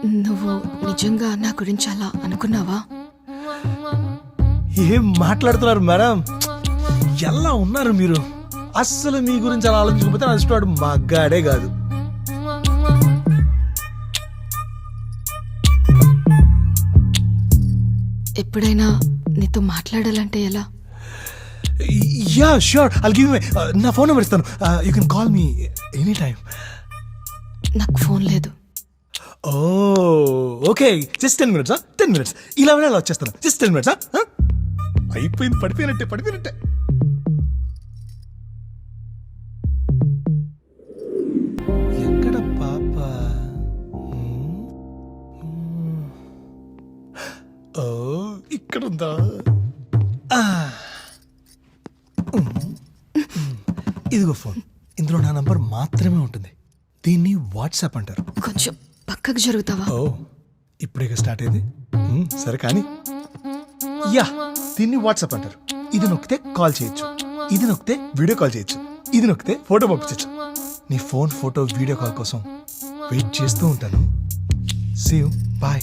నువ్వు నిజంగా నా గురించి అలా అనుకున్నావా? ఏం మాట్లాడుతున్నారు మేడం? ఎలా ఉన్నారు మీరు? అస్సలు మీ గురించి అలా ఆలోచించకపోతే నా ఇష్టవాడు మగ్గాడే కాదు. ఎప్పుడైనా నీతో మాట్లాడాలంటే ఎలా? యా ష్యూర్, ఐల్ గివ్ నా ఫోన్ నెంబర్ ఇస్తాను. You can call me any time. నాకు ఫోన్ లేదు. ఓ ఓకే, జస్ట్ 10 minutes. 10 minutes ఇలా వచ్చేస్తాను. Just 10 minutes. అయిపోయింది, పడిపోయినట్టే. ఎక్కడ పాప? ఓ ఇక్కడ ఉందా? ఇదిగో ఫోన్. ఇందులో నా నంబర్ మాత్రమే ఉంటుంది. దీన్ని వాట్సాప్ అంటారు. కొంచెం పక్కకు జరుగుతావా? ఓ ఇప్పుడే స్టార్ట్ అయింది. సరే కానీ యా, దీన్ని వాట్సాప్ అంటారు. ఇది నొక్కితే కాల్ చేయొచ్చు, ఇది నొక్కితే వీడియో కాల్ చేయొచ్చు, ఇది నొక్కితే ఫోటో పంపించచ్చు. నీ ఫోన్, ఫోటో, వీడియో కాల్ కోసం వెయిట్ చేస్తూ ఉంటాను. See you, bye.